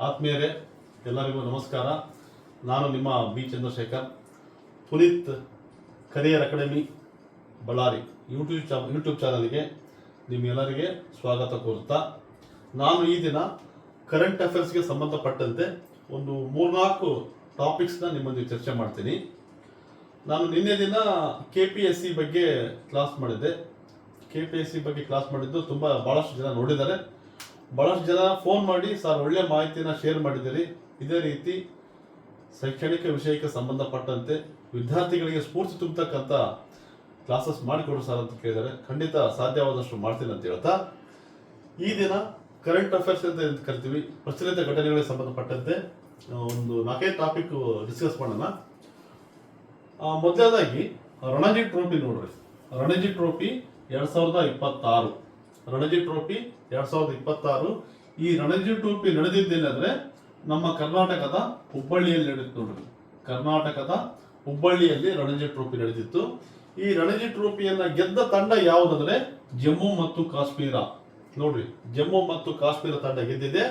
ಆತ್ಮೀಯರೇ, ಎಲ್ಲರಿಗೂ ನಮಸ್ಕಾರ. ನಾನು ನಿಮ್ಮ B Chandrashekar. Puneeth career academy Ballari YouTube ಚಾನಲ್ಗೆ ನಿಮ್ಮೆಲ್ಲರಿಗೆ ಸ್ವಾಗತ ಕೋರುತ್ತಾ, ನಾನು ಈ ದಿನ ಕರೆಂಟ್ ಅಫೇರ್ಸ್ಗೆ ಸಂಬಂಧಪಟ್ಟಂತೆ ಒಂದು 3-4 ಟಾಪಿಕ್ಸ್ನ ನಿಮ್ಮೊಂದಿಗೆ ಚರ್ಚೆ ಮಾಡ್ತೀನಿ. ನಾನು ನಿನ್ನೆ ದಿನ KPSC ಬಗ್ಗೆ ಕ್ಲಾಸ್ ಮಾಡಿದ್ದೆ. KPSC ಬಗ್ಗೆ ಕ್ಲಾಸ್ ಮಾಡಿದ್ದು ಭಾಳಷ್ಟು ಜನ ನೋಡಿದ್ದಾರೆ. ಭಾಳಷ್ಟು ಜನ ಫೋನ್ ಮಾಡಿ, ಸರ್ ಒಳ್ಳೆ ಮಾಹಿತಿನ ಶೇರ್ ಮಾಡಿದ್ದೀರಿ, ಇದೇ ರೀತಿ ಶೈಕ್ಷಣಿಕ ವಿಷಯಕ್ಕೆ ಸಂಬಂಧಪಟ್ಟಂತೆ ವಿದ್ಯಾರ್ಥಿಗಳಿಗೆ ಸ್ಫೂರ್ತಿ ತುಂಬತಕ್ಕಂಥ ಕ್ಲಾಸಸ್ ಮಾಡಿಕೊಡು ಸರ್ ಅಂತ ಕೇಳಿದ್ದಾರೆ. ಖಂಡಿತ ಸಾಧ್ಯವಾದಷ್ಟು ಮಾಡ್ತೀನಿ ಅಂತ ಹೇಳ್ತಾ, ಈ ದಿನ ಕರೆಂಟ್ ಅಫೇರ್ಸ್ ಅಂತ ಕರಿತೀವಿ, ಪ್ರಚಲಿತ ಘಟನೆಗಳಿಗೆ ಸಂಬಂಧಪಟ್ಟಂತೆ ಒಂದು 4 ಟಾಪಿಕ್ ಡಿಸ್ಕಸ್ ಮಾಡೋಣ. ಮೊದಲನೇದಾಗಿ ರಣಜಿ ಟ್ರೋಫಿ ನೋಡ್ರಿ. Ranji trophy 2026 Ranji trophy 2026. ಈ ರಣಜಿ ಟ್ರೋಫಿ ನಡೆದಿದ್ದೇನೆಂದ್ರೆ ನಮ್ಮ ಕರ್ನಾಟಕದ ಹುಬ್ಬಳ್ಳಿಯಲ್ಲಿ ನಡೆದಿತ್ತು ನೋಡ್ರಿ. ಕರ್ನಾಟಕದ ಹುಬ್ಬಳ್ಳಿಯಲ್ಲಿ ರಣಜಿ ಟ್ರೋಫಿ ನಡೆದಿತ್ತು. ಈ ರಣಜಿ ಟ್ರೋಫಿಯನ್ನ ಗೆದ್ದ ತಂಡ ಯಾವುದಂದ್ರೆ ಜಮ್ಮು ಮತ್ತು ಕಾಶ್ಮೀರ. ನೋಡ್ರಿ, ಜಮ್ಮು ಮತ್ತು ಕಾಶ್ಮೀರ ತಂಡ ಗೆದ್ದಿದೆ.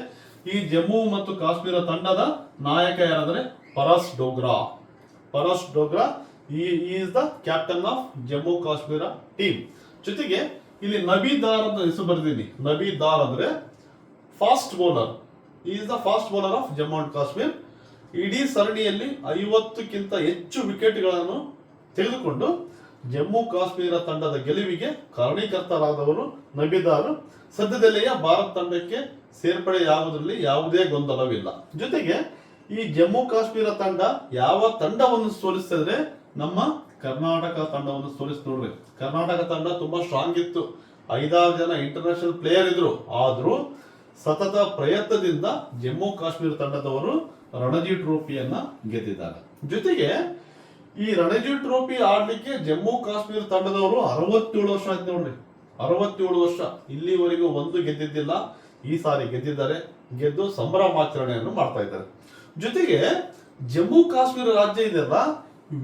ಈ ಜಮ್ಮು ಮತ್ತು ಕಾಶ್ಮೀರ ತಂಡದ ನಾಯಕ ಯಾರಂದ್ರೆ Paras Dogra. Paras Dogra is the captain of Jammu Kashmir team. ಜೊತೆಗೆ ಇಲ್ಲಿ ನಬೀದಾರ್ ಅಂತ ಹೆಸರು ಬರೆದಿದ್ದೀನಿ. ನಬೀದಾರ್ ಅಂದ್ರೆ fast bowler. Is the fast bowler of Jammu and Kashmir. ಇಡೀ ಸರಣಿಯಲ್ಲಿ 50ಕ್ಕಿಂತ ಹೆಚ್ಚು ವಿಕೆಟ್ಗಳನ್ನು ತೆಗೆದುಕೊಂಡು ಜಮ್ಮು ಕಾಶ್ಮೀರ ತಂಡದ ಗೆಲುವಿಗೆ ಕಾರಣೀಕರ್ತರಾದವರು ನಬೀದಾರ್. ಸದ್ಯದಲ್ಲಿಯೇ ಭಾರತ ತಂಡಕ್ಕೆ ಸೇರ್ಪಡೆಯಾಗುವುದರಲ್ಲಿ ಯಾವುದೇ ಗೊಂದಲವಿಲ್ಲ. ಜೊತೆಗೆ ಈ ಜಮ್ಮು ಕಾಶ್ಮೀರ ತಂಡ ಯಾವ ತಂಡವನ್ನು ಸೋಲಿಸಿದ್ರೆ ನಮ್ಮ ಕರ್ನಾಟಕ ತಂಡವನ್ನು ಸೋಲಿಸಿ ನೋಡ್ರಿ. ಕರ್ನಾಟಕ ತಂಡ ತುಂಬಾ ಸ್ಟ್ರಾಂಗ್ ಇತ್ತು. 5-6 ಜನ ಇಂಟರ್ನ್ಯಾಷನಲ್ ಪ್ಲೇಯರ್ ಇದ್ರು. ಆದ್ರೂ ಸತತ ಪ್ರಯತ್ನದಿಂದ ಜಮ್ಮು ಕಾಶ್ಮೀರ ತಂಡದವರು ರಣಜಿ ಟ್ರೋಫಿಯನ್ನ ಗೆದ್ದಿದ್ದಾರೆ. ಜೊತೆಗೆ ಈ ರಣಜಿ ಟ್ರೋಫಿ ಆಡ್ಲಿಕ್ಕೆ ಜಮ್ಮು ಕಾಶ್ಮೀರ ತಂಡದವರು 67 ವರ್ಷ ಆಯ್ತು ನೋಡ್ರಿ. 67 ವರ್ಷ ಇಲ್ಲಿವರೆಗೂ ಒಂದು ಗೆದ್ದಿದ್ದಿಲ್ಲ. ಈ ಸಾರಿ ಗೆದ್ದಿದ್ದಾರೆ. ಗೆದ್ದು ಸಂಭ್ರಮಾಚರಣೆಯನ್ನು ಮಾಡ್ತಾ ಇದ್ದಾರೆ. ಜೊತೆಗೆ ಜಮ್ಮು ಕಾಶ್ಮೀರ ರಾಜ್ಯ ಇದೆಲ್ಲ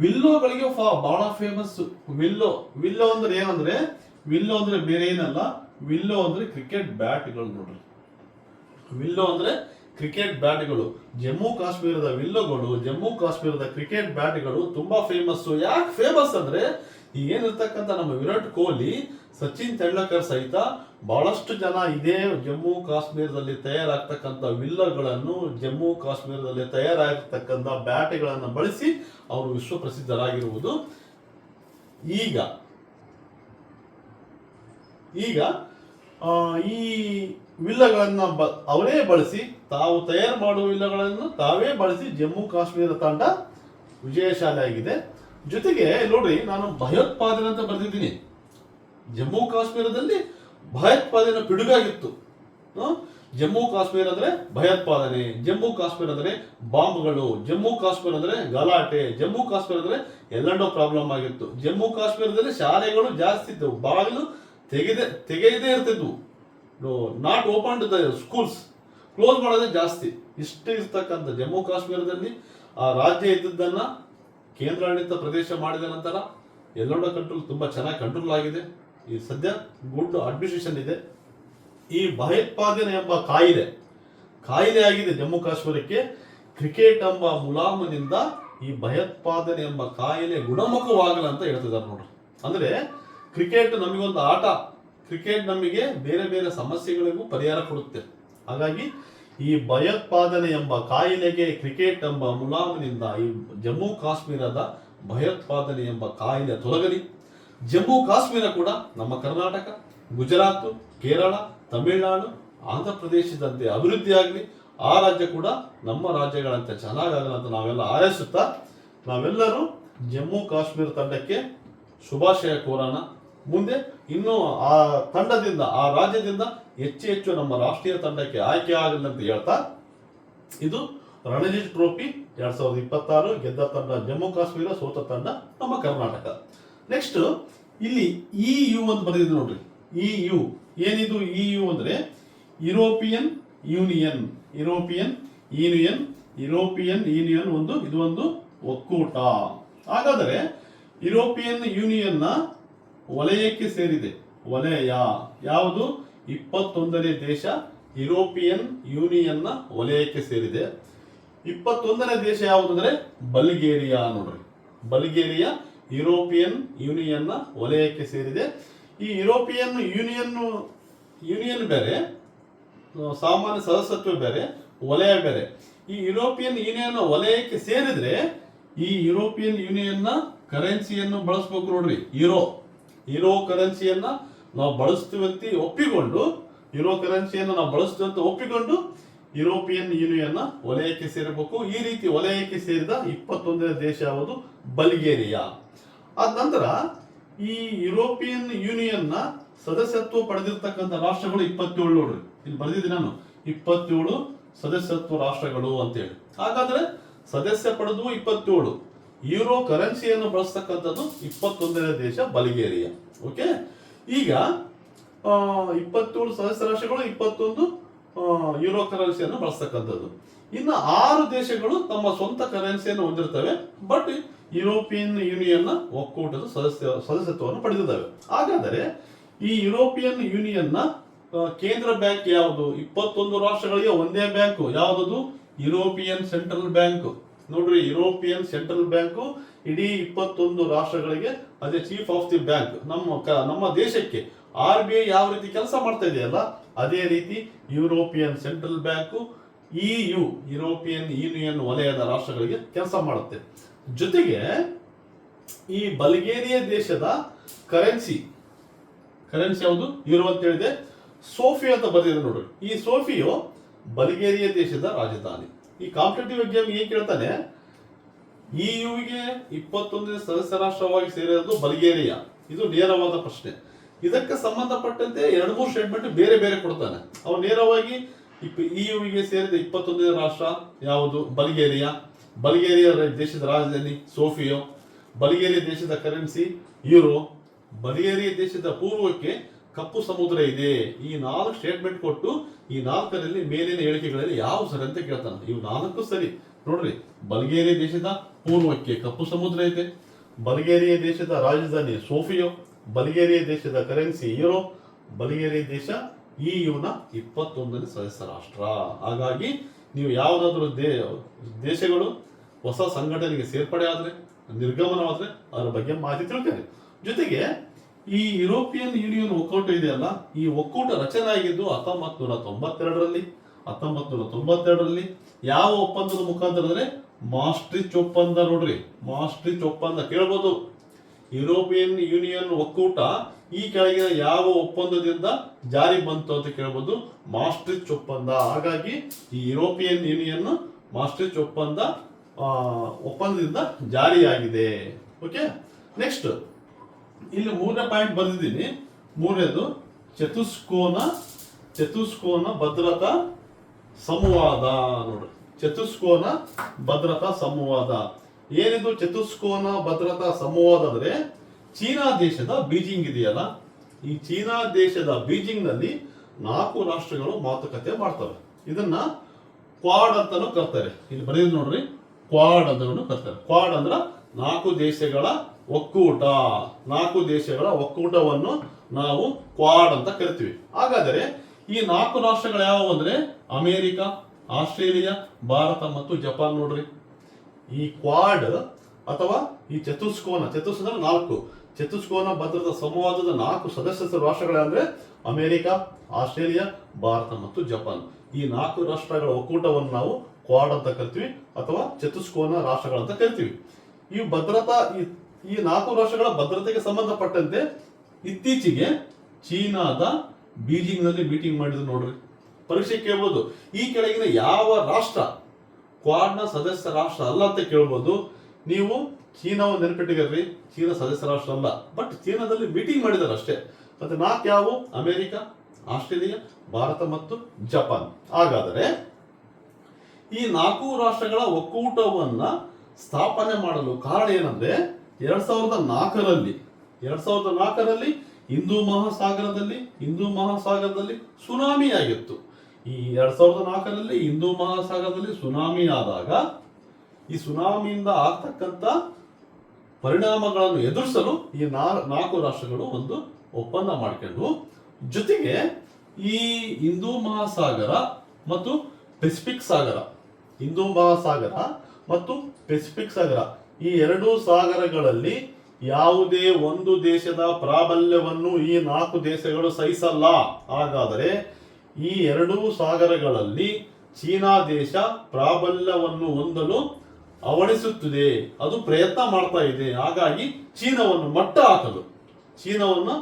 ವಿಲ್ಲೋಗಳಿಗೆ ಬಹಳ ಫೇಮಸ್. ವಿಲ್ಲೋ ಅಂದ್ರೆ ಏನಂದ್ರೆ, ವಿಲ್ಲೋ ಅಂದ್ರೆ ಬೇರೆ ಏನಲ್ಲ, ವಿಲ್ಲೋ ಅಂದ್ರೆ ಕ್ರಿಕೆಟ್ ಬ್ಯಾಟ್ಗಳು ನೋಡ್ರಿ. ವಿಲ್ಲೋ ಅಂದ್ರೆ ಕ್ರಿಕೆಟ್ ಬ್ಯಾಟ್ಗಳು. ಜಮ್ಮು ಕಾಶ್ಮೀರದ ವಿಲ್ಲೋಗಳು, ಜಮ್ಮು ಕಾಶ್ಮೀರದ ಕ್ರಿಕೆಟ್ ಬ್ಯಾಟ್ಗಳು ತುಂಬಾ ಫೇಮಸ್. ಯಾಕೆ ಫೇಮಸ್ ಅಂದ್ರೆ, ಏನಿರ್ತಕ್ಕಂಥ ನಮ್ಮ ವಿರಾಟ್ ಕೊಹ್ಲಿ, ಸಚಿನ್ ತೆಂಡೂಲ್ಕರ್ ಸಹಿತ ಬಹಳಷ್ಟು ಜನ ಇದೇ ಜಮ್ಮು ಕಾಶ್ಮೀರದಲ್ಲಿ ತಯಾರಾಗ್ತಕ್ಕಂಥ ವಿಲ್ಲೋಗಳನ್ನು, ಜಮ್ಮು ಕಾಶ್ಮೀರದಲ್ಲಿ ತಯಾರಾಗಿರ್ತಕ್ಕಂಥ ಬ್ಯಾಟ್ಗಳನ್ನು ಬಳಸಿ ಅವರು ವಿಶ್ವ ಪ್ರಸಿದ್ಧರಾಗಿರುವುದು. ಈಗ ಈ ವಿಲ್ಲಗಳನ್ನ ಅವರೇ ಬಳಸಿ, ತಾವು ತಯಾರು ಮಾಡುವ ವಿಲ್ಲಗಳನ್ನು ತಾವೇ ಬಳಸಿ ಜಮ್ಮು ಕಾಶ್ಮೀರ ತಂಡ ವಿಜಯಶಾಲಿ ಆಗಿದೆ. ಜೊತೆಗೆ ನೋಡ್ರಿ, ನಾನು ಭಯೋತ್ಪಾದನೆ ಅಂತ ಬರೆದಿದ್ದೀನಿ. ಜಮ್ಮು ಕಾಶ್ಮೀರದಲ್ಲಿ ಭಯೋತ್ಪಾದನೆ ಪಿಡುಗಾಗಿತ್ತು. ಜಮ್ಮು ಕಾಶ್ಮೀರ ಅಂದ್ರೆ ಭಯೋತ್ಪಾದನೆ, ಜಮ್ಮು ಕಾಶ್ಮೀರ ಅಂದ್ರೆ ಬಾಂಬ್ಗಳು, ಜಮ್ಮು ಕಾಶ್ಮೀರ ಅಂದ್ರೆ ಗಲಾಟೆ, ಜಮ್ಮು ಕಾಶ್ಮೀರ ಅಂದ್ರೆ ಎಲ್ಲೆಂಡೋ ಪ್ರಾಬ್ಲಮ್ ಆಗಿತ್ತು. ಜಮ್ಮು ಕಾಶ್ಮೀರದಲ್ಲಿ ಶಾಲೆಗಳು ಜಾಸ್ತಿ ಇದ್ದವು, ಬಾಗಿಲು ತೆಗೆಯದೇ ಇರ್ತಿದ್ವು. Not open the schools, close ಮಾಡೋದೇ ಜಾಸ್ತಿ. ಇಷ್ಟು ಇರ್ತಕ್ಕಂಥ ಜಮ್ಮು ಕಾಶ್ಮೀರದಲ್ಲಿ ಆ ರಾಜ್ಯ ಇದ್ದದ್ದನ್ನ ಕೇಂದ್ರಾಡಳಿತ ಪ್ರದೇಶ ಮಾಡಿದ ನಂತರ ಎಲ್ಲೆಂಡೋ ಕಂಟ್ರೋಲ್ ತುಂಬಾ ಚೆನ್ನಾಗಿ ಕಂಟ್ರೋಲ್ ಆಗಿದೆ. ಈ ಸದ್ಯ ಗುಡ್ ಅಡ್ಮಿನಿಸ್ಟ್ರೇಷನ್ ಇದೆ. ಈ ಭಯೋತ್ಪಾದನೆ ಎಂಬ ಕಾಯಿಲೆ ಆಗಿದೆ ಜಮ್ಮು ಕಾಶ್ಮೀರಕ್ಕೆ. ಕ್ರಿಕೆಟ್ ಎಂಬ ಮುಲಾಮನಿಂದ ಈ ಭಯೋತ್ಪಾದನೆ ಎಂಬ ಕಾಯಿಲೆ ಗುಣಮುಖವಾಗಲ್ಲ ಅಂತ ಹೇಳ್ತಿದ್ದಾರೆ ನೋಡ್ರಿ. ಅಂದ್ರೆ ಕ್ರಿಕೆಟ್ ನಮಗೊಂದು ಆಟ. ಕ್ರಿಕೆಟ್ ನಮಗೆ ಬೇರೆ ಬೇರೆ ಸಮಸ್ಯೆಗಳಿಗೂ ಪರಿಹಾರ ಕೊಡುತ್ತೆ. ಹಾಗಾಗಿ ಈ ಭಯೋತ್ಪಾದನೆ ಎಂಬ ಕಾಯಿಲೆಗೆ ಕ್ರಿಕೆಟ್ ಎಂಬ ಮುಲಾಮಿನಿಂದ ಈ ಜಮ್ಮು ಕಾಶ್ಮೀರದ ಭಯೋತ್ಪಾದನೆ ಎಂಬ ಕಾಯಿಲೆ ತೊಲಗಲಿ. ಜಮ್ಮು ಕಾಶ್ಮೀರ ಕೂಡ ನಮ್ಮ ಕರ್ನಾಟಕ, ಗುಜರಾತ್, ಕೇರಳ, ತಮಿಳುನಾಡು, ಆಂಧ್ರ ಪ್ರದೇಶದಂತೆ ಅಭಿವೃದ್ಧಿ ಆಗಲಿ. ಆ ರಾಜ್ಯ ಕೂಡ ನಮ್ಮ ರಾಜ್ಯಗಳಂತೆ ಚೆನ್ನಾಗಾಗಲ್ಲ ಅಂತ ನಾವೆಲ್ಲ ಹಾರೈಸುತ್ತಾ, ನಾವೆಲ್ಲರೂ ಜಮ್ಮು ಕಾಶ್ಮೀರ ತಂಡಕ್ಕೆ ಶುಭಾಶಯ ಕೋರೋಣ. ಮುಂದೆ ಇನ್ನು ಆ ತಂಡದಿಂದ, ಆ ರಾಜ್ಯದಿಂದ ಹೆಚ್ಚು ನಮ್ಮ ರಾಷ್ಟ್ರೀಯ ತಂಡಕ್ಕೆ ಆಯ್ಕೆ ಆಗಲಿ ಅಂತ ಹೇಳ್ತಾ, ಇದು ರಣಜಿ ಟ್ರೋಫಿ 2026 ಗೆದ್ದ ತಂಡ ಜಮ್ಮು ಕಾಶ್ಮೀರ, ಸೋತ ತಂಡ ನಮ್ಮ ಕರ್ನಾಟಕ. ನೆಕ್ಸ್ಟ್ ಇಲ್ಲಿ EU ಅಂತ ಬರೆದಿದೆ ನೋಡ್ರಿ. EU ಏನಿದು? EU ಅಂದ್ರೆ ಯುರೋಪಿಯನ್ ಯೂನಿಯನ್. ಇದು ಒಂದು ಒಕ್ಕೂಟ. ಹಾಗಾದರೆ ಯುರೋಪಿಯನ್ ಯೂನಿಯನ್ ನ ವಲಯಕ್ಕೆ ಸೇರಿದೆ. ವಲಯ ಯಾವುದು? 21ನೇ ದೇಶ ಯುರೋಪಿಯನ್ ಯೂನಿಯನ್ನ ವಲಯಕ್ಕೆ ಸೇರಿದೆ. 21ನೇ ದೇಶ ಯಾವುದಂದ್ರೆ ಬಲ್ಗೇರಿಯಾ ನೋಡ್ರಿ. ಬಲ್ಗೇರಿಯಾ ಯುರೋಪಿಯನ್ ಯೂನಿಯನ್ನ ವಲಯಕ್ಕೆ ಸೇರಿದೆ. ಈ ಯುರೋಪಿಯನ್ ಯೂನಿಯನ್ ಬೇರೆ, ಸಾಮಾನ್ಯ ಸದಸ್ಯತ್ವ ಬೇರೆ, ವಲಯ ಬೇರೆ. ಈ ಯುರೋಪಿಯನ್ ಯೂನಿಯನ್ ವಲಯಕ್ಕೆ ಸೇರಿದ್ರೆ ಈ ಯುರೋಪಿಯನ್ ಯೂನಿಯನ್ನ ಕರೆನ್ಸಿಯನ್ನು ಬಳಸಬೇಕು ನೋಡ್ರಿ. ಯುರೋ ಕರೆನ್ಸಿಯನ್ನ ನಾವು ಬಳಸ್ತೀವಿ ಅಂತ ಒಪ್ಪಿಕೊಂಡು, ಯುರೋ ಕರೆನ್ಸಿಯನ್ನು ನಾವು ಬಳಸ್ತೀವಿ ಅಂತ ಒಪ್ಪಿಕೊಂಡು ಯುರೋಪಿಯನ್ ಯೂನಿಯನ್ನ ವಲಯಕ್ಕೆ ಸೇರಬೇಕು. ಈ ರೀತಿ ವಲಯಕ್ಕೆ ಸೇರಿದ 21ನೇ ದೇಶ ಯಾವುದು? ಬಲ್ಗೇರಿಯಾ. ಅದ ನಂತರ ಈ ಯುರೋಪಿಯನ್ ಯೂನಿಯನ್ನ ಸದಸ್ಯತ್ವ ಪಡೆದಿರ್ತಕ್ಕಂಥ ರಾಷ್ಟ್ರಗಳು 27 ನೋಡ್ರಿ. ಇಲ್ಲಿ ಬರೆದಿದ್ದೀನಿ ನಾನು 27 ಸದಸ್ಯತ್ವ ರಾಷ್ಟ್ರಗಳು ಅಂತೇಳಿ. ಹಾಗಾದ್ರೆ ಸದಸ್ಯ ಪಡೆದು 27, ಯೂರೋ ಕರೆನ್ಸಿಯನ್ನು ಬಳಸ್ತಕ್ಕಂಥದ್ದು 21ನೇ ದೇಶ ಬಲ್ಗೇರಿಯಾ. ಓಕೆ, ಈಗ 27 ಸದಸ್ಯ ರಾಷ್ಟ್ರಗಳು, 21 ಯೂರೋ ಕರೆನ್ಸಿಯನ್ನು ಬಳಸ್ತಕ್ಕಂಥದ್ದು. ಇನ್ನು 6 ದೇಶಗಳು ತಮ್ಮ ಸ್ವಂತ ಕರೆನ್ಸಿಯನ್ನು ಹೊಂದಿರ್ತವೆ, ಬಟ್ ಯುರೋಪಿಯನ್ ಯೂನಿಯನ್ ಒಕ್ಕೂಟದ ಸದಸ್ಯತ್ವವನ್ನು ಪಡೆದಿದ್ದಾವೆ. ಹಾಗಾದರೆ ಈ ಯುರೋಪಿಯನ್ ಯೂನಿಯನ್ನ ಕೇಂದ್ರ ಬ್ಯಾಂಕ್ ಯಾವುದು? 21 ರಾಷ್ಟ್ರಗಳಿಗೆ ಒಂದೇ ಬ್ಯಾಂಕ್ ಯಾವುದು? ಯುರೋಪಿಯನ್ ಸೆಂಟ್ರಲ್ ಬ್ಯಾಂಕ್ ನೋಡ್ರಿ. ಯುರೋಪಿಯನ್ ಸೆಂಟ್ರಲ್ ಬ್ಯಾಂಕ್ ಇಡೀ 21 ರಾಷ್ಟ್ರಗಳಿಗೆ ಅದೇ ಚೀಫ್ ಆಫ್ ದಿ ಬ್ಯಾಂಕ್. ನಮ್ಮ ದೇಶಕ್ಕೆ RBI ಯಾವ ರೀತಿ ಕೆಲಸ ಮಾಡ್ತಾ ಇದೆಯಲ್ಲ, ಅದೇ ರೀತಿ European central bank EU European union ವಲಯದ ರಾಷ್ಟ್ರಗಳಿಗೆ ಕೆಲಸ ಮಾಡುತ್ತೆ. ಜೊತೆಗೆ ಈ ಬಲ್ಗೇರಿಯಾ ದೇಶದ ಕರೆನ್ಸಿ ಯಾವುದು? ಯೂರೋ ಅಂತ ಹೇಳಿದೆ. ಸೋಫಿ ಅಂತ ಬರೆದಿದೆ ನೋಡ್ರಿ. ಈ ಸೋಫಿಯು ಬಲ್ಗೇರಿಯಾ ದೇಶದ ರಾಜಧಾನಿ. ಈ ಕಾಂಪಿಟೇಟಿವ್ ಎಕ್ಸಾಮ್ ಏನ್ ಕೇಳ್ತಾನೆ, EUಗೆ 21ನೇ ಸದಸ್ಯ ರಾಷ್ಟ್ರವಾಗಿ ಸೇರಿರೋದು ಬಲ್ಗೇರಿಯಾ. ಇದು ನೇರವಾದ ಪ್ರಶ್ನೆ. ಇದಕ್ಕೆ ಸಂಬಂಧಪಟ್ಟಂತೆ 2-3 ಸ್ಟೇಟ್ಮೆಂಟ್ ಬೇರೆ ಬೇರೆ ಕೊಡ್ತಾನೆ. ಅವನು ನೇರವಾಗಿ EUಗೆ ಸೇರಿದ 21ನೇ ರಾಷ್ಟ್ರ ಯಾವುದು? ಬಲ್ಗೇರಿಯಾ. ಬಲ್ಗೇರಿಯಾ ದೇಶದ ರಾಜಧಾನಿ ಸೋಫಿಯೋ. ಬಲ್ಗೇರಿಯಾ ದೇಶದ ಕರೆನ್ಸಿ ಯೂರೋ. ಬಲ್ಗೇರಿಯಾ ದೇಶದ ಪೂರ್ವಕ್ಕೆ ಕಪ್ಪು ಸಮುದ್ರ ಇದೆ. ಈ 4 ಸ್ಟೇಟ್ಮೆಂಟ್ ಕೊಟ್ಟು ಈ 4ರಲ್ಲಿ ಮೇಲಿನ ಹೇಳಿಕೆಗಳಲ್ಲಿ ಯಾವ ಸರಿ ಅಂತ ಕೇಳ್ತಾನೆ. ಇವು 4 ಸರಿ ನೋಡ್ರಿ. ಬಲ್ಗೇರಿಯಾ ದೇಶದ ಪೂರ್ವಕ್ಕೆ ಕಪ್ಪು ಸಮುದ್ರ ಇದೆ, ಬಲ್ಗೇರಿಯಾ ದೇಶದ ರಾಜಧಾನಿ ಸೋಫಿಯೋ, ಬಲ್ಗೇರಿಯಾ ದೇಶದ ಕರೆನ್ಸಿ ಯೂರೋ, ಬಲ್ಗೇರಿಯಾ ದೇಶ EUನ 21ನೇ ಸದಸ್ಯ ರಾಷ್ಟ್ರ. ಹಾಗಾಗಿ ನೀವು ಯಾವುದಾದ್ರೂ ದೇಶಗಳು ಹೊಸ ಸಂಘಟನೆಗೆ ಸೇರ್ಪಡೆ ಆದ್ರೆ, ನಿರ್ಗಮನವಾದ್ರೆ ಅದರ ಬಗ್ಗೆ ಮಾಹಿತಿ ತಿಳ್ಕೊಳ್ಳಿ. ಜೊತೆಗೆ ಈ ಯುರೋಪಿಯನ್ ಯೂನಿಯನ್ ಒಕ್ಕೂಟ ಇದೆಯಲ್ಲ, ಈ ಒಕ್ಕೂಟ ರಚನೆ ಆಗಿದ್ದು 1992ರಲ್ಲಿ. 1992ರಲ್ಲಿ ಯಾವ ಒಪ್ಪಂದದ ಮುಖಾಂತರ ಅಂದ್ರೆ ಮಾಸ್ಟ್ರಿಚ್ ಒಪ್ಪಂದ ನೋಡ್ರಿ. ಮಾಸ್ಟ್ರಿಚ್ ಒಪ್ಪಂದ ಕೇಳಬಹುದು. ಯುರೋಪಿಯನ್ ಯೂನಿಯನ್ ಒಕ್ಕೂಟ ಈ ಕೆಳಗಿನ ಯಾವ ಒಪ್ಪಂದದಿಂದ ಜಾರಿ ಬಂತು ಅಂತ ಕೇಳಬಹುದು? ಮಾಸ್ಟ್ರಿಚ್ ಒಪ್ಪಂದ. ಹಾಗಾಗಿ ಈ ಯುರೋಪಿಯನ್ ಯೂನಿಯನ್ ಮಾಸ್ಟ್ರಿಚ್ ಒಪ್ಪಂದದಿಂದ ಜಾರಿಯಾಗಿದೆ. ಓಕೆ, ನೆಕ್ಸ್ಟ್ ಇಲ್ಲಿ 3ನೇ ಪಾಯಿಂಟ್ ಬರೆದಿದ್ದೀನಿ. 3ನೇದು ಚತುಷ್ಕೋನ ಭದ್ರತಾ ಸಂವಾದ ನೋಡ್ರಿ. ಚತುಷ್ಕೋನ ಭದ್ರತಾ ಸಂವಾದ ಏನಿದು? ಚತುಷ್ಕೋನ ಭದ್ರತಾ ಸಂವಾದ ಅಂದ್ರೆ ಚೀನಾ ದೇಶದ ಬೀಜಿಂಗ್ ಇದೆಯಲ್ಲ, ಈ ಚೀನಾ ದೇಶದ ಬೀಜಿಂಗ್ ನಲ್ಲಿ 4 ರಾಷ್ಟ್ರಗಳು ಮಾತುಕತೆ ಮಾಡ್ತವೆ. ಇದನ್ನ ಕ್ವಾಡ್ ಅಂತಾನು ಕರ್ತಾರೆ. ಇಲ್ಲಿ ಬರೆದಿದ್ದು ನೋಡ್ರಿ, ಕ್ವಾಡ್ ಅಂತಾನು ಕರ್ತಾರೆ. ಕ್ವಾಡ್ ಅಂದ್ರ 4 ದೇಶಗಳ ಒಕ್ಕೂಟ. 4 ದೇಶಗಳ ಒಕ್ಕೂಟವನ್ನು ನಾವು ಕ್ವಾಡ್ ಅಂತ ಕರಿತೀವಿ. ಹಾಗಾದರೆ ಈ 4 ರಾಷ್ಟ್ರಗಳು ಯಾವುವು ಅಂದ್ರೆ ಅಮೆರಿಕ, ಆಸ್ಟ್ರೇಲಿಯಾ, ಭಾರತ ಮತ್ತು ಜಪಾನ್ ನೋಡ್ರಿ. ಈ ಕ್ವಾಡ್ ಅಥವಾ ಈ ಚತುಷ್ಕೋನ 4 ಚತುಷ್ಕೋನ ಭದ್ರತಾ ಸಂವಾದದ 4 ಸದಸ್ಯ ರಾಷ್ಟ್ರಗಳಂದ್ರೆ ಅಮೆರಿಕ, ಆಸ್ಟ್ರೇಲಿಯಾ, ಭಾರತ ಮತ್ತು ಜಪಾನ್. ಈ 4 ರಾಷ್ಟ್ರಗಳ ಒಕ್ಕೂಟವನ್ನು ನಾವು ಕ್ವಾಡ್ ಅಂತ ಕರಿತೀವಿ ಅಥವಾ ಚತುಷ್ಕೋನ ರಾಷ್ಟ್ರಗಳಂತ ಕರಿತೀವಿ. ಈ 4 ರಾಷ್ಟ್ರಗಳ ಭದ್ರತೆಗೆ ಸಂಬಂಧಪಟ್ಟಂತೆ ಇತ್ತೀಚೆಗೆ ಚೀನಾದ ಬೀಜಿಂಗ್ ನಲ್ಲಿ ಮೀಟಿಂಗ್ ಮಾಡಿದ್ರು ನೋಡ್ರಿ. ಪರೀಕ್ಷೆ ಕೇಳಬಹುದು, ಈ ಕೆಳಗಿನ ಯಾವ ರಾಷ್ಟ್ರ ಕ್ವಾಡ್ನ ಸದಸ್ಯ ರಾಷ್ಟ್ರ ಅಲ್ಲ ಅಂತ ಕೇಳಬಹುದು. ನೀವು ಚೀನಾವನ್ನು ನೆನಪಿಟ್ಟಿರ್ರಿ, ಚೀನಾ ಸದಸ್ಯ ರಾಷ್ಟ್ರ ಅಲ್ಲ, ಬಟ್ ಚೀನಾದಲ್ಲಿ ಮೀಟಿಂಗ್ ಮಾಡಿದಾರೆ ಅಷ್ಟೇ. ಮತ್ತೆ 4 ಯಾವುವು? ಅಮೆರಿಕ, ಆಸ್ಟ್ರೇಲಿಯಾ, ಭಾರತ ಮತ್ತು ಜಪಾನ್. ಹಾಗಾದರೆ ಈ 4 ರಾಷ್ಟ್ರಗಳ ಒಕ್ಕೂಟವನ್ನ ಸ್ಥಾಪನೆ ಮಾಡಲು ಕಾರಣ ಏನಂದ್ರೆ 2004ರಲ್ಲಿ ಹಿಂದೂ ಮಹಾಸಾಗರದಲ್ಲಿ ಸುನಾಮಿ ಆಗಿತ್ತು. ಈ 2004ರಲ್ಲಿ ಹಿಂದೂ ಮಹಾಸಾಗರದಲ್ಲಿ ಸುನಾಮಿ ಆದಾಗ ಈ ಸುನಾಮಿಯಿಂದ ಆಗ್ತಕ್ಕಂಥ ಪರಿಣಾಮಗಳನ್ನು ಎದುರಿಸಲು ಈ 4 ರಾಷ್ಟ್ರಗಳು ಒಂದು ಒಪ್ಪಂದ ಮಾಡಿಕೊಂಡು, ಜೊತೆಗೆ ಈ ಹಿಂದೂ ಮಹಾಸಾಗರ ಮತ್ತು ಪೆಸಿಫಿಕ್ ಸಾಗರ, ಹಿಂದೂ ಮಹಾಸಾಗರ ಮತ್ತು ಪೆಸಿಫಿಕ್ ಸಾಗರ, ಈ ಎರಡೂ ಸಾಗರಗಳಲ್ಲಿ ಯಾವುದೇ ಒಂದು ದೇಶದ ಪ್ರಾಬಲ್ಯವನ್ನು ಈ 4 ದೇಶಗಳು ಸಹಿಸಲ್ಲ. ಹಾಗಾದರೆ ಈ ಎರಡೂ ಸಾಗರಗಳಲ್ಲಿ ಚೀನಾ ದೇಶ ಪ್ರಾಬಲ್ಯವನ್ನು ಹೊಂದಲು ಅವಣಿಸುತ್ತಿದೆ, ಅದು ಪ್ರಯತ್ನ ಮಾಡ್ತಾ ಇದೆ. ಹಾಗಾಗಿ ಚೀನಾವನ್ನು ಮಟ್ಟ ಹಾಕಲು, ಚೀನಾವನ್ನು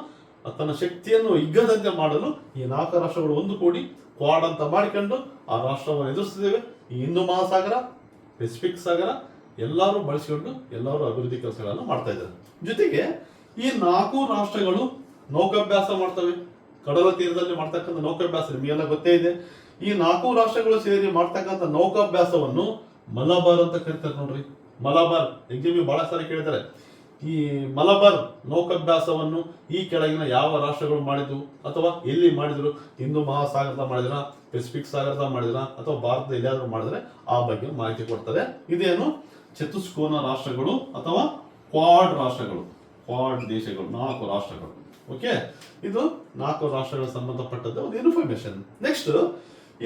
ತನ್ನ ಶಕ್ತಿಯನ್ನು ಹಿಗ್ಗದಂತೆ ಮಾಡಲು ಈ 4 ರಾಷ್ಟ್ರಗಳು ಒಂದು ಕೂಡಿ ಕ್ವಾಡ್ ಅಂತ ಮಾಡಿಕೊಂಡು ಆ ರಾಷ್ಟ್ರವನ್ನು ಎದುರಿಸುತ್ತಿವೆ. ಈ ಹಿಂದೂ ಮಹಾಸಾಗರ, ಪೆಸಿಫಿಕ್ ಸಾಗರ ಎಲ್ಲರೂ ಬಳಸಿಕೊಂಡು ಎಲ್ಲರೂ ಅಭಿವೃದ್ಧಿ ಕೆಲಸಗಳನ್ನು ಮಾಡ್ತಾ ಇದ್ದಾರೆ. ಜೊತೆಗೆ ಈ 4 ರಾಷ್ಟ್ರಗಳು ನೌಕಾಭ್ಯಾಸ ಮಾಡ್ತವೆ. ಕಡಲ ತೀರದಲ್ಲಿ ಮಾಡ್ತಕ್ಕಂಥ ನೌಕಾಭ್ಯಾಸ ನಿಮಗೆಲ್ಲ ಗೊತ್ತೇ ಇದೆ. ಈ 4 ರಾಷ್ಟ್ರಗಳು ಸೇರಿ ಮಾಡ್ತಕ್ಕಂಥ ನೌಕಾಭ್ಯಾಸವನ್ನು ಮಲಬಾರ್ ಅಂತ ಕರೀತಾರೆ. ನೋಡ್ರಿ, ಮಲಬಾರ್ ಎಕ್ಸಾಮ್ ಬಹಳ ಸಾರಿ ಕೇಳಿದ್ದಾರೆ. ಈ ಮಲಬಾರ್ ನೌಕಾಭ್ಯಾಸವನ್ನು ಈ ಕೆಳಗಿನ ಯಾವ ರಾಷ್ಟ್ರಗಳು ಮಾಡಿದ್ವು ಅಥವಾ ಎಲ್ಲಿ ಮಾಡಿದ್ರು? ಹಿಂದೂ ಮಹಾಸಾಗರದ ಮಾಡಿದ್ರ, ಪೆಸಿಫಿಕ್ ಸಾಗರದ ಮಾಡಿದ್ರ, ಅಥವಾ ಭಾರತದ ಎಲ್ಲಿಯಾದ್ರೂ ಮಾಡಿದ್ರೆ ಆ ಬಗ್ಗೆ ಮಾಹಿತಿ ಕೊಡ್ತಾರೆ. ಇದೇನು ಚತುಷ್ಕೋನ ರಾಷ್ಟ್ರಗಳು ಅಥವಾ ಕ್ವಾಡ್ ರಾಷ್ಟ್ರಗಳು, ಕ್ವಾಡ್ ದೇಶಗಳು, 4 ರಾಷ್ಟ್ರಗಳು. ಓಕೆ, ಇದು 4 ರಾಷ್ಟ್ರಗಳ ಸಂಬಂಧಪಟ್ಟದ್ದು ಒಂದು ಇನ್ಫಾರ್ಮೇಶನ್. ನೆಕ್ಸ್ಟ್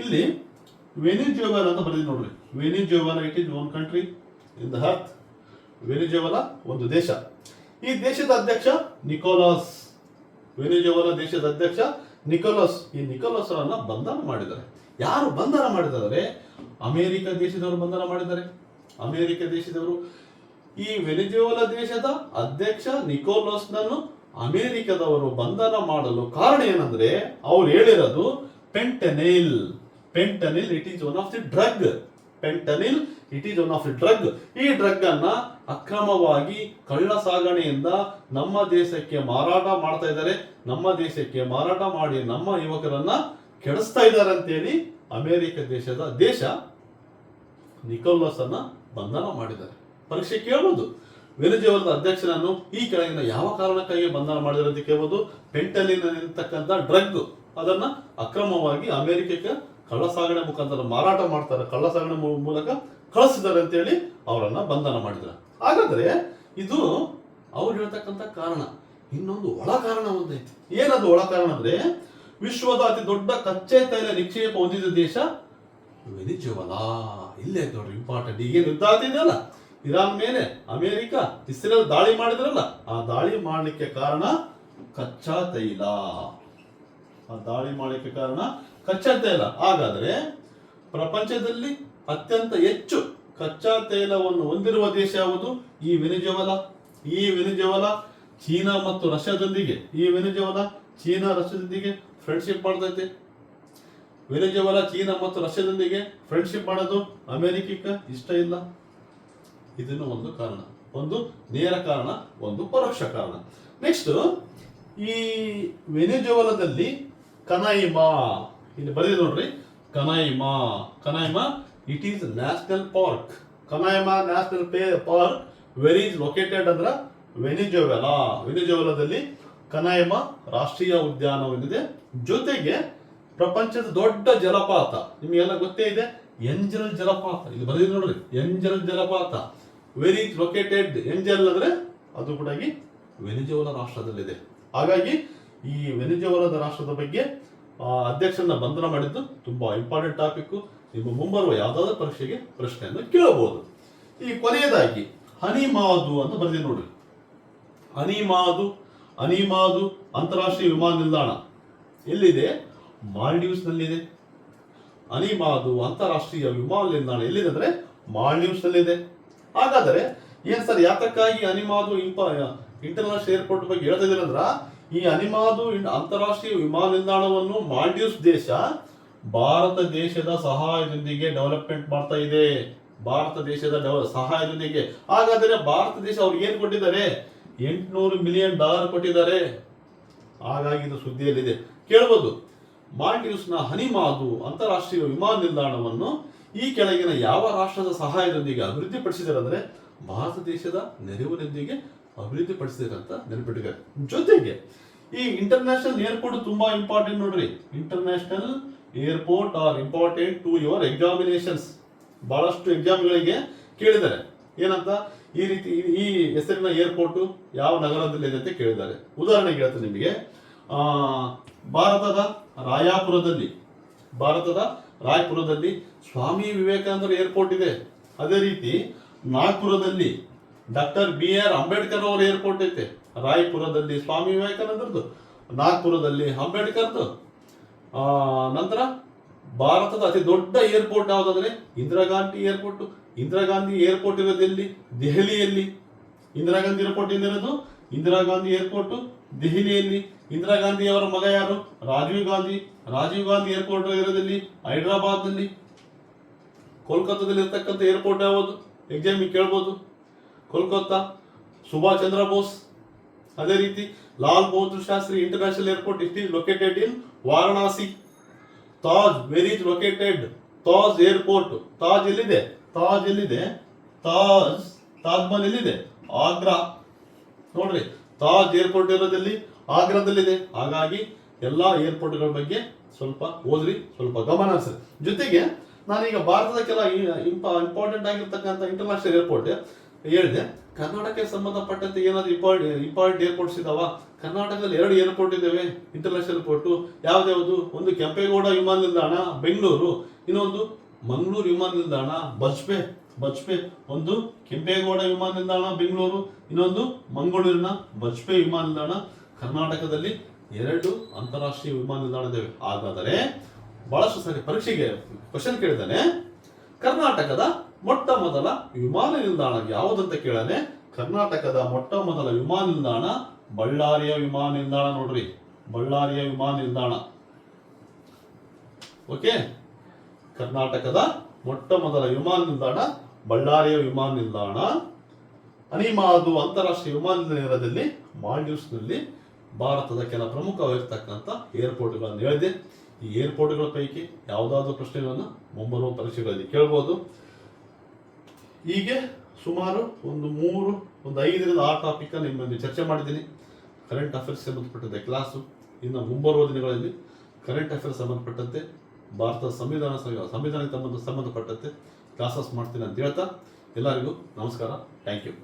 ಇಲ್ಲಿ ವೆನಿಜುವೆಲಾ ಅಂತ ಬರೆದಿ ನೋಡ್ರಿ. Venezuela it is one country in the earth. Venezuela ಒಂದು ದೇಶ. ಈ ದೇಶದ ಅಧ್ಯಕ್ಷ ನಿಕೋಲಸ್. ವೆನಿಜುವೆಲಾ ದೇಶದ ಅಧ್ಯಕ್ಷ ನಿಕೋಲಸ್. ಈ ನಿಕೋಲಸ್ ಅನ್ನ ಬಂಧನ ಮಾಡಿದ್ದಾರೆ. ಯಾರು ಬಂಧನ ಮಾಡಿದ್ದಾರೆ? ಅಮೆರಿಕ ದೇಶದವರು ಬಂಧನ ಮಾಡಿದ್ದಾರೆ. ಅಮೆರಿಕ ದೇಶದವರು ಈ ವೆನಿಜುವೆಲಾ ದೇಶದ ಅಧ್ಯಕ್ಷ ನಿಕೋಲಸ್ನನ್ನು ಅಮೆರಿಕದವರು ಬಂಧನ ಮಾಡಲು ಕಾರಣ ಏನಂದ್ರೆ, ಅವ್ರು ಹೇಳಿರೋದು fentanyl. Fentanyl it is one of the drug. Fentanyl it is one of the drug. ಈ ಡ್ರಗ್ ಅನ್ನ ಅಕ್ರಮವಾಗಿ ಕಳ್ಳ ಸಾಗಣೆಯಿಂದ ನಮ್ಮ ದೇಶಕ್ಕೆ ಮಾರಾಟ ಮಾಡ್ತಾ ಇದ್ದಾರೆ. ನಮ್ಮ ದೇಶಕ್ಕೆ ಮಾರಾಟ ಮಾಡಿ ನಮ್ಮ ಯುವಕರನ್ನ ಕೆಡಿಸ್ತಾ ಇದ್ದಾರೆ ಅಂತೇಳಿ ಅಮೆರಿಕ ದೇಶ ನಿಕೋಲಸ್ ಅನ್ನ ಬಂಧನ ಮಾಡಿದ್ದಾರೆ. ಪರೀಕ್ಷೆ ಕೇಳಬಹುದು, ವೆನಿಜುವೆಲಾದ ಅಧ್ಯಕ್ಷನನ್ನು ಈ ಕೆಳಗಿನ ಯಾವ ಕಾರಣಕ್ಕಾಗಿ ಬಂಧನ ಮಾಡಿದ್ದಾರೆ ಅಂತ ಕೇಳಬಹುದು. ಫೆಂಟನಿಲ್ ಇರತಕ್ಕಂಥ ಡ್ರಗ್ ಅದನ್ನ ಅಕ್ರಮವಾಗಿ ಅಮೆರಿಕಕ್ಕೆ ಕಳ್ಳ ಸಾಗಣೆ ಮುಖಾಂತರ ಮಾರಾಟ ಮಾಡ್ತಾರೆ, ಕಳ್ಳ ಸಾಗಣೆ ಮೂಲಕ ಕಳಿಸಿದ್ದಾರೆ ಅಂತೇಳಿ ಅವರನ್ನ ಬಂಧನ ಮಾಡಿದ್ದಾರೆ. ಹಾಗಾದ್ರೆ ಇದು ಅವ್ರು ಹೇಳ್ತಕ್ಕಂಥ ಕಾರಣ. ಇನ್ನೊಂದು ಒಳ ಕಾರಣ ಒಂದೈತಿ. ಏನದು ಒಳ ಕಾರಣ ಅಂದ್ರೆ, ವಿಶ್ವದ ಅತಿ ದೊಡ್ಡ ಕಚ್ಚೆ ತೈಲ ನಿಕ್ಷೇಪ ಹೊಂದಿದ ದೇಶ ವೆನಿಜುವೆಲಾ. ಇಲ್ಲೇ ನೋಡ್ರಿ ಇಂಪಾರ್ಟೆಂಟ್. ಈಗ ಯುದ್ಧ ಆಗ್ತಿದೆಯಲ್ಲ ಇರಾನ್ ಮೇಲೆ, ಅಮೆರಿಕ ಇಸ್ರೇಲ್ ದಾಳಿ ಮಾಡಿದ್ರಲ್ಲ, ಆ ದಾಳಿ ಮಾಡಲಿಕ್ಕೆ ಕಾರಣ ಕಚ್ಚಾ ತೈಲ. ಆ ದಾಳಿ ಮಾಡಲಿಕ್ಕೆ ಕಾರಣ ಕಚ್ಚಾ ತೈಲ. ಹಾಗಾದ್ರೆ ಪ್ರಪಂಚದಲ್ಲಿ ಅತ್ಯಂತ ಹೆಚ್ಚು ಕಚ್ಚಾ ತೈಲವನ್ನು ಹೊಂದಿರುವ ದೇಶ ಯಾವುದು? ಈ ವೆನಿಜುವೆಲಾ. ಈ ವೆನಿಜುವೆಲಾ ಚೀನಾ ಮತ್ತು ರಷ್ಯಾದೊಂದಿಗೆ, ಈ ವೆನಿಜುವೆಲಾ ಚೀನಾ ರಷ್ಯಾದೊಂದಿಗೆ ಫ್ರೆಂಡ್ಶಿಪ್ ಮಾಡ್ತೈತೆ. ವೆನಿಜುವೆಲಾ ಚೀನಾ ಮತ್ತು ರಷ್ಯಾದೊಂದಿಗೆ ಫ್ರೆಂಡ್ಶಿಪ್ ಮಾಡೋದು ಅಮೆರಿಕಕ್ಕೆ ಇಷ್ಟ ಇಲ್ಲ. ಇದನ್ನು ಒಂದು ಕಾರಣ, ಒಂದು ನೇರ ಕಾರಣ, ಒಂದು ಪರೋಕ್ಷ ಕಾರಣ. ನೆಕ್ಸ್ಟ್ ಈ ವೆನಿಜುವೆಲಾದಲ್ಲಿ ಕನೈಮಾ, ಇಲ್ಲಿ ಬರೀ ನೋಡ್ರಿ, Canaima. Canaima it is national park. Canaima national park where is located ಅಂದ್ರ ವೆನಿಜುವೆಲಾ. ವೆನಿಜುವೆಲಾದಲ್ಲಿ ಕನೈಮಾ ರಾಷ್ಟ್ರೀಯ ಉದ್ಯಾನವನವಿದೆ. ಜೊತೆಗೆ ಪ್ರಪಂಚದ ದೊಡ್ಡ ಜಲಪಾತ ನಿಮಗೆಲ್ಲ ಗೊತ್ತೇ ಇದೆ, ಎಂಜಲ್ ಜಲಪಾತ. ಇಲ್ಲಿ ಬರೆದಿದೆ ನೋಡ್ರಿ, ಎಂಜಲ್ ಜಲಪಾತ ವೆರ್ ಈಸ್ ಲೊಕೇಟೆಡ್. ಎಂಜಲ್ ಅಂದ್ರೆ ಅದು ಕೂಡ ವೆನಿಜುವೆಲಾ ರಾಷ್ಟ್ರದಲ್ಲಿದೆ. ಹಾಗಾಗಿ ಈ ವೆನಿಜುವೆಲಾದ ರಾಷ್ಟ್ರದ ಬಗ್ಗೆ ಅಧ್ಯಕ್ಷರನ್ನ ಬಂಧನ ಮಾಡಿದ್ದು ತುಂಬಾ ಇಂಪಾರ್ಟೆಂಟ್ ಟಾಪಿಕ್. ನಿಮ್ಮ ಮುಂಬರುವ ಯಾವ್ದಾದ್ರು ಪರೀಕ್ಷೆಗೆ ಪ್ರಶ್ನೆಯನ್ನು ಕೇಳಬಹುದು. ಈ ಕೊನೆಯದಾಗಿ ಹನಿಮಾದು ಅಂತ ಬರೆದಿ ನೋಡ್ರಿ. ಹನಿಮಾದು, ಹನಿಮಾದು ಅಂತಾರಾಷ್ಟ್ರೀಯ ವಿಮಾನ ನಿಲ್ದಾಣ ಎಲ್ಲಿದೆ? ಮಾಲ್ಡೀವ್ಸ್ ನಲ್ಲಿದೆ. ಹನಿಮಾದು ಅಂತಾರಾಷ್ಟ್ರೀಯ ವಿಮಾನ ನಿಲ್ದಾಣ ಎಲ್ಲಿದೆ ಅಂದ್ರೆ ಮಾಲ್ಡೀವ್ಸ್ ನಲ್ಲಿದೆ. ಹಾಗಾದರೆ ಏನ್ ಸರ್, ಯಾತಕ್ಕಾಗಿ ಹನಿಮಾದು ಇಂಟರ್ನ್ಯಾಷನಲ್ ಏರ್ಪೋರ್ಟ್ ಬಗ್ಗೆ ಹೇಳ್ತಾ ಇದ್ದೀರ ಅಂದ್ರ, ಈ ಹನಿಮಾದು ಅಂತಾರಾಷ್ಟ್ರೀಯ ವಿಮಾನ ನಿಲ್ದಾಣವನ್ನು ಮಾಲ್ಡೀವ್ಸ್ ದೇಶ ಭಾರತ ದೇಶದ ಸಹಾಯದೊಂದಿಗೆ ಡೆವಲಪ್ಮೆಂಟ್ ಮಾಡ್ತಾ ಇದೆ. ಭಾರತ ದೇಶದ ಸಹಾಯದೊಂದಿಗೆ. ಹಾಗಾದರೆ ಭಾರತ ದೇಶ ಅವ್ರಿಗೆ ಏನ್ ಕೊಟ್ಟಿದ್ದಾರೆ? $800 ಮಿಲಿಯನ್ ಕೊಟ್ಟಿದ್ದಾರೆ. ಹಾಗಾಗಿ ಇದು ಸುದ್ದಿಯಲ್ಲಿದೆ. ಕೇಳಬಹುದು, ಮಾಲ್ಡೀವ್ಸ್ನ ಹನಿಮಾದು ಅಂತಾರಾಷ್ಟ್ರೀಯ ವಿಮಾನ ನಿಲ್ದಾಣವನ್ನು ಈ ಕೆಳಗಿನ ಯಾವ ರಾಷ್ಟ್ರದ ಸಹಾಯದೊಂದಿಗೆ ಅಭಿವೃದ್ಧಿಪಡಿಸಿದ್ದಾರೆ ಅಂದ್ರೆ ಭಾರತ ದೇಶದ ನೆರವಿನೊಂದಿಗೆ ಅಭಿವೃದ್ಧಿಪಡಿಸಿದ್ದಾರೆ ಅಂತ ನೆನಪಿಟ್ಟಿದ್ದಾರೆ. ಜೊತೆಗೆ ಈ ಇಂಟರ್ನ್ಯಾಷನಲ್ ಏರ್ಪೋರ್ಟ್ ತುಂಬಾ ಇಂಪಾರ್ಟೆಂಟ್ ನೋಡ್ರಿ. International airport are important to your examinations. ಬಹಳಷ್ಟು ಎಕ್ಸಾಮ್ಗಳಿಗೆ ಕೇಳಿದ್ದಾರೆ ಏನಂತ, ಈ ರೀತಿ ಈ ಹೆಸರಿನ ಏರ್ಪೋರ್ಟ್ ಯಾವ ನಗರದಲ್ಲಿದೆ ಅಂತ ಕೇಳಿದ್ದಾರೆ. ಉದಾಹರಣೆಗೆ ಹೇಳ್ತೀನಿ ನಿಮಗೆ, ಭಾರತದ ರಾಯಪುರದಲ್ಲಿ ಸ್ವಾಮಿ ವಿವೇಕಾನಂದರ ಏರ್ಪೋರ್ಟ್ ಇದೆ. ಅದೇ ರೀತಿ ನಾಗ್ಪುರದಲ್ಲಿ ಡಾಕ್ಟರ್ BR ಅಂಬೇಡ್ಕರ್ ಅವರ ಏರ್ಪೋರ್ಟ್ ಐತೆ. ರಾಯಪುರದಲ್ಲಿ ಸ್ವಾಮಿ ವಿವೇಕಾನಂದರದು, ನಾಗ್ಪುರದಲ್ಲಿ ಅಂಬೇಡ್ಕರ್ದು. ನಂತರ ಭಾರತದ ಅತಿ ದೊಡ್ಡ ಏರ್ಪೋರ್ಟ್ ಯಾವುದಂದ್ರೆ ಇಂದಿರಾ ಗಾಂಧಿ ಏರ್ಪೋರ್ಟ್ ಇರೋದು ಎಲ್ಲಿ? ದೆಹಲಿಯಲ್ಲಿ. ಇಂದಿರಾ ಗಾಂಧಿ ಏರ್ಪೋರ್ಟ್ ಎಲ್ಲಿರೋದು? ಇಂದಿರಾ ಗಾಂಧಿ ಏರ್ಪೋರ್ಟ್ ದೆಹಲಿಯಲ್ಲಿ. ಇಂದಿರಾ ಗಾಂಧಿ ಅವರ ಮಗ ಯಾರು? ರಾಜೀವ್ ಗಾಂಧಿ ಏರ್ಪೋರ್ಟ್ ಇರೋದಲ್ಲಿ ಹೈದರಾಬಾದ್ನಲ್ಲಿ. ಕೋಲ್ಕತ್ತಾದಲ್ಲಿ ಇರ್ತಕ್ಕಂಥ ಏರ್ಪೋರ್ಟ್ ಯಾವುದು? ಎಕ್ಸಾಮ್ ಕೇಳ್ಬೋದು. ಕೋಲ್ಕತ್ತಾ. ಸುಭಾಷ್ ಚಂದ್ರ ಬೋಸ್. ಅದೇ ರೀತಿ Lal Bahadur Shastri international airport it is located in Varanasi. Taj where is located? Taj airport. Taj ಎಲ್ಲಿದೆ? ತಾಜ್ ಮಹಲ್ ಎಲ್ಲಿದೆ? ಆಗ್ರಾ. ನೋಡ್ರಿ, ತಾಜ್ ಏರ್ಪೋರ್ಟ್ ಇರೋದಲ್ಲಿ ಆಗ್ರಾದಲ್ಲಿದೆ. ಹಾಗಾಗಿ ಎಲ್ಲಾ ಏರ್ಪೋರ್ಟ್ಗಳ ಬಗ್ಗೆ ಸ್ವಲ್ಪ ಓದ್ರಿ, ಸ್ವಲ್ಪ ಗಮನ ಹರಿಸ್ರಿ. ಜೊತೆಗೆ ನಾನೀಗ ಭಾರತದ ಕೆಲ ಇಂಪಾರ್ಟೆಂಟ್ ಆಗಿರ್ತಕ್ಕಂಥ ಇಂಟರ್ನ್ಯಾಷನಲ್ ಏರ್ಪೋರ್ಟ್ ಹೇಳಿದೆ. ಕರ್ನಾಟಕಕ್ಕೆ ಸಂಬಂಧಪಟ್ಟಂತೆ ಏನಾದ್ರು ಇಂಪಾರ್ಟೆಂಟ್ ಏರ್ಪೋರ್ಟ್ಸ್ ಇದಾವ? ಕರ್ನಾಟಕದಲ್ಲಿ 2 ಏರ್ಪೋರ್ಟ್ ಇದಾವೆ ಇಂಟರ್ನ್ಯಾಷನಲ್ ಏರ್ಪೋರ್ಟ್. ಯಾವ್ದ್ಯಾವುದು? ಒಂದು ಕೆಂಪೇಗೌಡ ವಿಮಾನ ನಿಲ್ದಾಣ ಬೆಂಗಳೂರು, ಇನ್ನೊಂದು ಮಂಗಳೂರು ವಿಮಾನ ನಿಲ್ದಾಣ ಬಜ್ಪೆ. ಒಂದು ಕೆಂಪೇಗೌಡ ವಿಮಾನ ನಿಲ್ದಾಣ ಬೆಂಗಳೂರು, ಇನ್ನೊಂದು ಮಂಗಳೂರಿನ ಬಜ್ಪೆ ವಿಮಾನ ನಿಲ್ದಾಣ. ಕರ್ನಾಟಕದಲ್ಲಿ 2 ಅಂತಾರಾಷ್ಟ್ರೀಯ ವಿಮಾನ ನಿಲ್ದಾಣ ಇದಾವೆ. ಹಾಗಾದರೆ ಬಹಳಷ್ಟು ಸಾರಿ ಪರೀಕ್ಷೆಗೆ ಕ್ವಶನ್ ಕೇಳಿದಾನೆ, ಕರ್ನಾಟಕದ ಮೊಟ್ಟ ಮೊದಲ ವಿಮಾನ ನಿಲ್ದಾಣ ಯಾವುದಂತ ಕೇಳನೆ. ಕರ್ನಾಟಕದ ಮೊಟ್ಟ ಮೊದಲ ವಿಮಾನ ನಿಲ್ದಾಣ ಬಳ್ಳಾರಿಯ ವಿಮಾನ ನಿಲ್ದಾಣ. ನೋಡ್ರಿ, ಬಳ್ಳಾರಿಯ ವಿಮಾನ ನಿಲ್ದಾಣ. ಓಕೆ, ಕರ್ನಾಟಕದ ಮೊಟ್ಟ ಮೊದಲ ವಿಮಾನ ನಿಲ್ದಾಣ ಬಳ್ಳಾರಿಯ ವಿಮಾನ ನಿಲ್ದಾಣ. ಅನಿಮಾದು ಅಂತಾರಾಷ್ಟ್ರೀಯ ವಿಮಾನ ನಿಲ್ದಾಣದಲ್ಲಿ ಮಾಲ್ಡೀವ್ಸ್ನಲ್ಲಿ ಭಾರತದ ಕೆಲ ಪ್ರಮುಖವಾಗಿರ್ತಕ್ಕಂಥ ಏರ್ಪೋರ್ಟ್ಗಳನ್ನು ಹೇಳಿದೆ. ಈ ಏರ್ಪೋರ್ಟ್ಗಳ ಪೈಕಿ ಯಾವುದಾದ್ರೂ ಪ್ರಶ್ನೆಗಳನ್ನು ಮುಂಬರುವ ಪರೀಕ್ಷೆಗಳಲ್ಲಿ ಕೇಳ್ಬೋದು. ಹೀಗೆ ಸುಮಾರು ಒಂದು 5ರಿಂದ 6 ಟಾಪಿಕ್ ನಿಮ್ಮಲ್ಲಿ ಚರ್ಚೆ ಮಾಡಿದ್ದೀನಿ. ಕರೆಂಟ್ ಅಫೇರ್ಸ್ ಸಂಬಂಧಪಟ್ಟಂತೆ ಕ್ಲಾಸು. ಇನ್ನು ಮುಂಬರುವ ದಿನಗಳಲ್ಲಿ ಕರೆಂಟ್ ಅಫೇರ್ಸ್ ಸಂಬಂಧಪಟ್ಟಂತೆ ಭಾರತದ ಸಂವಿಧಾನಕ್ಕೆ ಸಂಬಂಧಪಟ್ಟಂತೆ ಕ್ಲಾಸಸ್ ಮಾಡ್ತೀನಿ ಅಂತ ಹೇಳ್ತಾ ಎಲ್ಲರಿಗೂ ನಮಸ್ಕಾರ. Thank you.